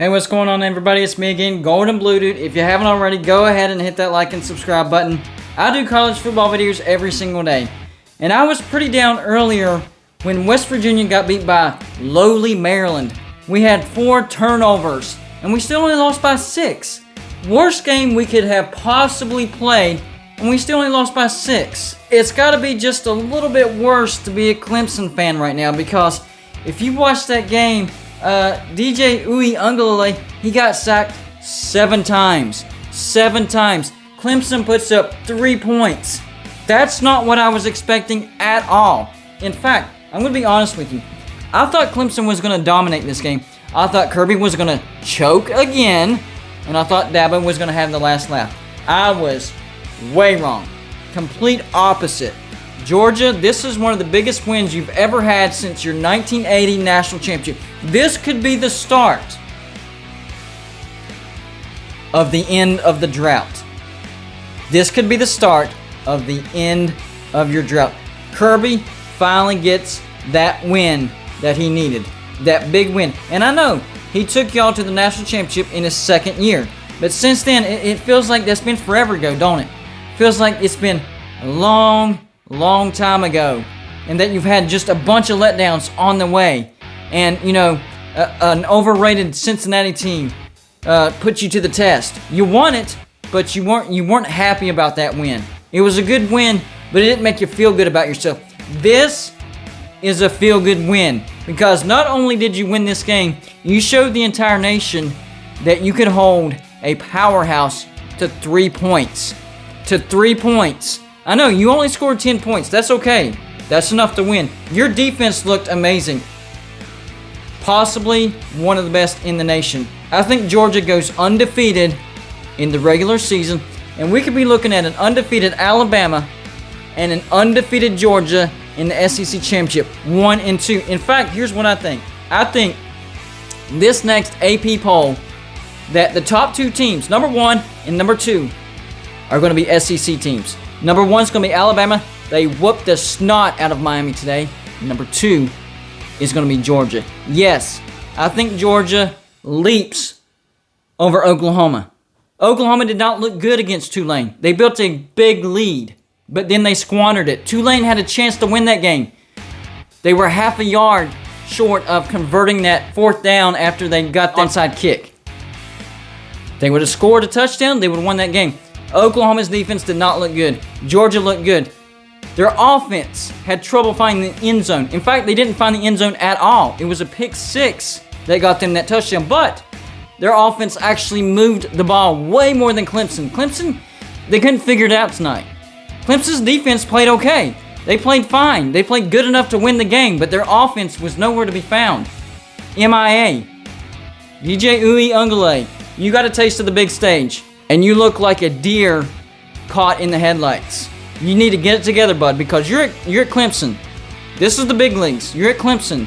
Hey, what's going on, everybody? It's me again, Golden Blue Dude. If you haven't already, go ahead and hit that like and subscribe button. I do college football videos every single day. And I was pretty down earlier when West Virginia got beat by lowly Maryland. We had 4 turnovers, and we still only lost by 6. Worst game we could have possibly played, and we still only lost by 6. It's got to be just a little bit worse to be a Clemson fan right now, because if you watch that game, DJ Uiagalelei, he got sacked 7 times. 7 times. Clemson puts up 3 points. That's not what I was expecting at all. In fact, I'm going to be honest with you. I thought Clemson was going to dominate this game. I thought Kirby was going to choke again, and I thought Dabo was going to have the last laugh. I was way wrong. Complete opposite. Georgia, this is one of the biggest wins you've ever had since your 1980 national championship. This could be the start of the end of the drought. This could be the start of the end of your drought. Kirby finally gets that win that he needed. That big win. And I know he took y'all to the national championship in his 2nd year. But since then, it feels like that's been forever ago, don't it? Feels like it's been a long time ago, and that you've had just a bunch of letdowns on the way, and you know, an overrated Cincinnati team put you to the test. You won it, but you weren't happy about that win. It was a good win, but it didn't make you feel good about yourself. This is a feel-good win, because not only did you win this game, you showed the entire nation that you could hold a powerhouse to 3 points. To 3 points. I know, you only scored 10 points. That's okay. That's enough to win. Your defense looked amazing. Possibly one of the best in the nation. I think Georgia goes undefeated in the regular season, and we could be looking at an undefeated Alabama and an undefeated Georgia in the SEC Championship, 1 and 2. In fact, here's what I think. I think this next AP poll, that the top 2 teams, number 1 and number 2, are going to be SEC teams. Number 1 is going to be Alabama. They whooped the snot out of Miami today. Number 2 is going to be Georgia. Yes, I think Georgia leaps over Oklahoma. Oklahoma did not look good against Tulane. They built a big lead, but then they squandered it. Tulane had a chance to win that game. They were half a yard short of converting that 4th down after they got the onside kick. They would have scored a touchdown, they would have won that game. Oklahoma's defense did not look good. Georgia looked good. Their offense had trouble finding the end zone. In fact, they didn't find the end zone at all. It was a pick 6 that got them that touchdown. But their offense actually moved the ball way more than Clemson. Clemson, they couldn't figure it out tonight. Clemson's defense played okay. They played fine. They played good enough to win the game, but their offense was nowhere to be found. MIA. DJ Uiagalelei, you got a taste of the big stage. And you look like a deer caught in the headlights. You need to get it together, bud, because you're at Clemson. This is the big leagues. You're at Clemson.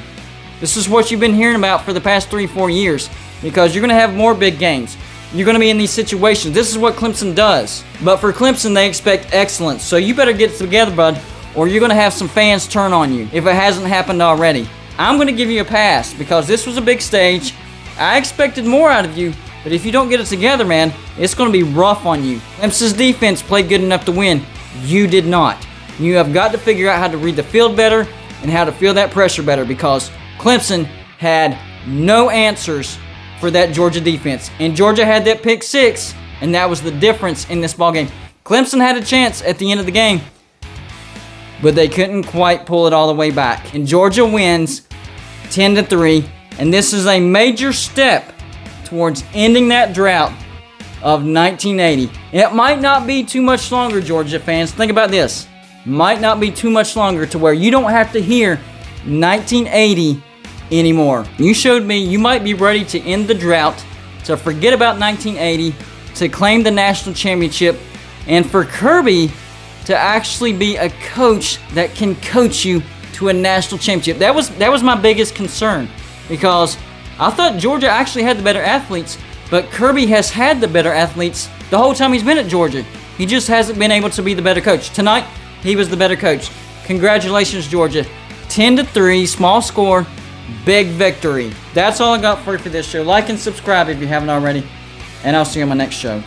This is what you've been hearing about for the past 3-4 years, because you're going to have more big games. You're going to be in these situations. This is what Clemson does. But for Clemson, they expect excellence. So you better get it together, bud, or you're going to have some fans turn on you if it hasn't happened already. I'm going to give you a pass because this was a big stage. I expected more out of you. But if you don't get it together, man, it's going to be rough on you. Clemson's defense played good enough to win. You did not. You have got to figure out how to read the field better and how to feel that pressure better, because Clemson had no answers for that Georgia defense. And Georgia had that pick 6, and that was the difference in this ballgame. Clemson had a chance at the end of the game, but they couldn't quite pull it all the way back. And Georgia wins 10-3, and this is a major step towards ending that drought of 1980. It might not be too much longer, Georgia fans. Think about this. Might not be too much longer to where you don't have to hear 1980 anymore. You showed me you might be ready to end the drought, to forget about 1980, to claim the national championship, and for Kirby to actually be a coach that can coach you to a national championship. That was my biggest concern, because I thought Georgia actually had the better athletes, but Kirby has had the better athletes the whole time he's been at Georgia. He just hasn't been able to be the better coach. Tonight, he was the better coach. Congratulations, Georgia. 10-3, small score. Big victory. That's all I got for you for this show. Like and subscribe if you haven't already. And I'll see you on my next show.